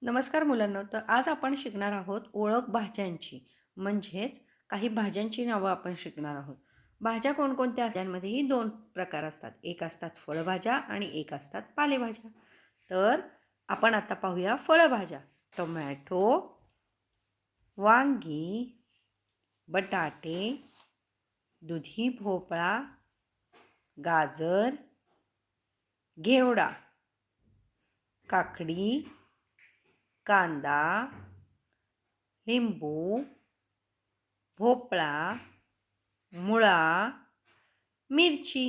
नमस्कार मुलांनो. तर आज आपण शिकणार आहोत ओळख भाज्यांची. म्हणजेच काही भाज्यांची नावं आपण शिकणार आहोत. भाज्या कोणकोणत्या असतात? यांमध्येही 2 प्रकार असतात. एक असतात फळभाज्या आणि एक असतात पालेभाज्या. तर आपण आता पाहूया फळभाज्या. टोमॅटो, वांगी, बटाटे, दुधी भोपळा, गाजर, घेवडा, काकडी, कांदा, लिंबू, भोपळा, मुळा, मिरची.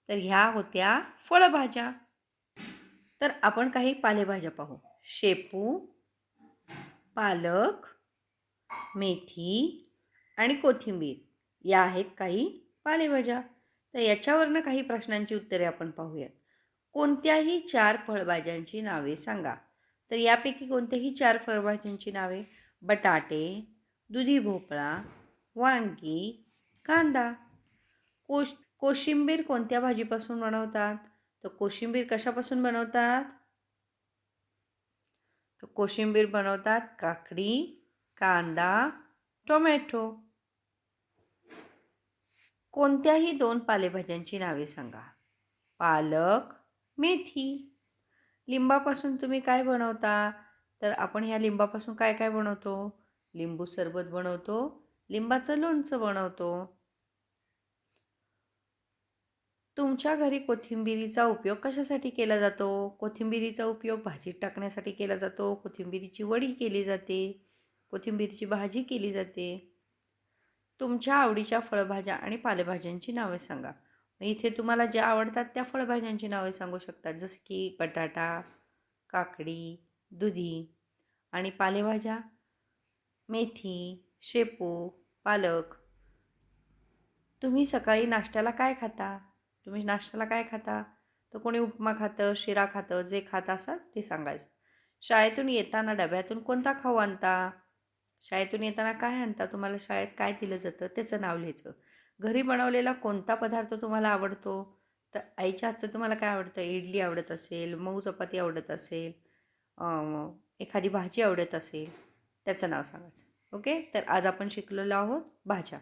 तर ह्या होत्या फळभाज्या. तर आपण काही पालेभाज्या पाहू. शेपू, पालक, मेथी आणि कोथिंबीर या आहेत काही पालेभाज्या. तर याच्यावरनं काही प्रश्नांची उत्तरे आपण पाहूयात. कोणत्याही 4 फळभाज्यांची नावे सांगा. तर यापैकी कोणत्याही 4 फळभाज्यांची नावे? बटाटे, दुधी भोपळा, वांगी, कांदा. कोशिंबीर कोणत्या भाजीपासून बनवतात? तर कोशिंबीर कशापासून बनवतात? तर कोशिंबीर बनवतात काकडी, कांदा, टोमॅटो. कोणत्याही 2 पालेभाज्यांची नावे सांगा. पालक, मेथी. लिंबापासून तुम्ही काय बनवता? तर आपण ह्या लिंबापासून काय काय बनवतो? लिंबू सरबत बनवतो, लिंबाचं लोणचं बनवतो. तुमच्या घरी कोथिंबिरीचा उपयोग कशासाठी केला जातो? कोथिंबिरीचा उपयोग भाजीत टाकण्यासाठी केला जातो. कोथिंबिरीची वडी केली जाते. कोथिंबीरची भाजी केली जाते. तुमच्या आवडीच्या फळभाज्या आणि पालेभाज्यांची नावे सांगा. इथे तुम्हाला ज्या आवडतात त्या फळभाज्यांची नावे सांगू शकतात. जसं की बटाटा, काकडी, दुधी आणि पालेभाज्या मेथी, शेपू, पालक. तुम्ही सकाळी नाश्त्याला काय खाता? तुम्ही नाश्त्याला काय खाता? तर कोणी उपमा खातं, शिरा खातं, जे खात असाल ते सांगायचं. शाळेतून येताना डब्यातून कोणता खाऊ आणता? शाळेतून येताना काय आणता? तुम्हाला शाळेत काय दिलं जातं त्याचं नाव लिहायचं. घरी बनवलेला कोणता पदार्थ तुम्हाला आवडतो? तर आईच्या हातचं तुम्हाला काय आवडतं? इडली आवडत असेल, मऊ चपाती आवडत असेल, एखादी भाजी आवडत असेल, त्याचं नाव सांगायचं. ओके. तर आज आपण शिकलेलो आहोत भाज्या.